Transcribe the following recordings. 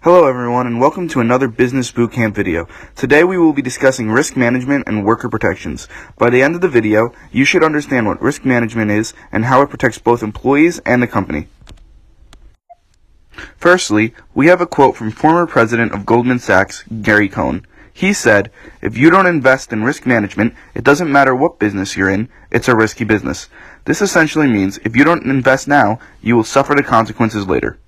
Hello everyone and welcome to another Business Bootcamp video. Today we will be discussing risk management and worker protections. By the end of the video, you should understand what risk management is and how it protects both employees and the company. Firstly, we have a quote from former president of Goldman Sachs, Gary Cohn. He said, "If you don't invest in risk management, it doesn't matter what business you're in, it's a risky business." This essentially means if you don't invest now, you will suffer the consequences later.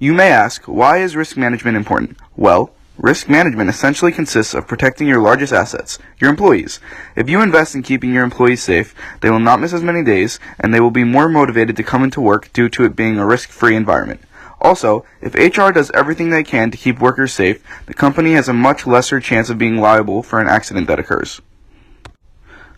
You may ask, why is risk management important? Well, risk management essentially consists of protecting your largest assets, your employees. If you invest in keeping your employees safe, they will not miss as many days, and they will be more motivated to come into work due to it being a risk-free environment. Also, if HR does everything they can to keep workers safe, the company has a much lesser chance of being liable for an accident that occurs.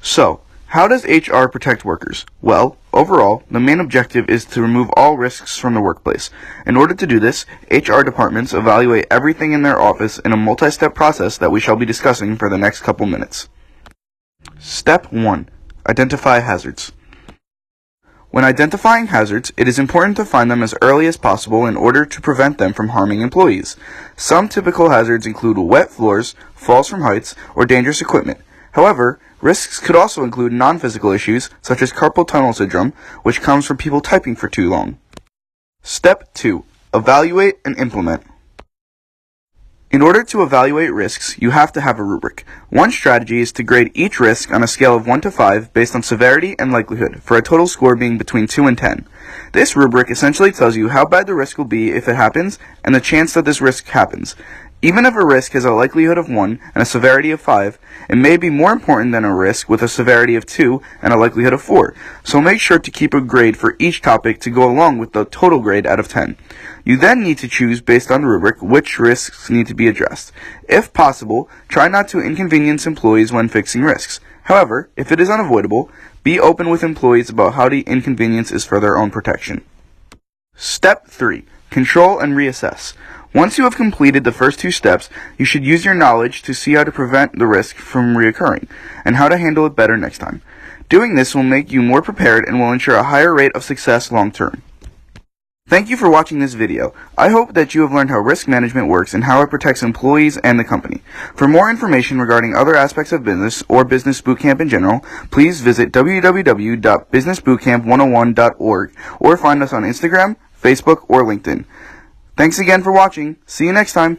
So, how does HR protect workers? Well, overall, the main objective is to remove all risks from the workplace. In order to do this, HR departments evaluate everything in their office in a multi-step process that we shall be discussing for the next couple minutes. Step 1. Identify hazards. When identifying hazards, it is important to find them as early as possible in order to prevent them from harming employees. Some typical hazards include wet floors, falls from heights, or dangerous equipment. However, risks could also include non-physical issues, such as carpal tunnel syndrome, which comes from people typing for too long. Step 2. Evaluate and implement. In order to evaluate risks, you have to have a rubric. One strategy is to grade each risk on a scale of 1 to 5 based on severity and likelihood, for a total score being between 2 and 10. This rubric essentially tells you how bad the risk will be if it happens, and the chance that this risk happens. Even if a risk has a likelihood of 1 and a severity of 5, it may be more important than a risk with a severity of 2 and a likelihood of 4, so make sure to keep a grade for each topic to go along with the total grade out of 10. You then need to choose based on the rubric which risks need to be addressed. If possible, try not to inconvenience employees when fixing risks. However, if it is unavoidable, be open with employees about how the inconvenience is for their own protection. Step 3. Control and reassess. Once you have completed the first 2 steps, you should use your knowledge to see how to prevent the risk from reoccurring, and how to handle it better next time. Doing this will make you more prepared and will ensure a higher rate of success long term. Thank you for watching this video. I hope that you have learned how risk management works and how it protects employees and the company. For more information regarding other aspects of business or Business Bootcamp in general, please visit www.businessbootcamp101.org or find us on Instagram, Facebook, or LinkedIn. Thanks again for watching. See you next time.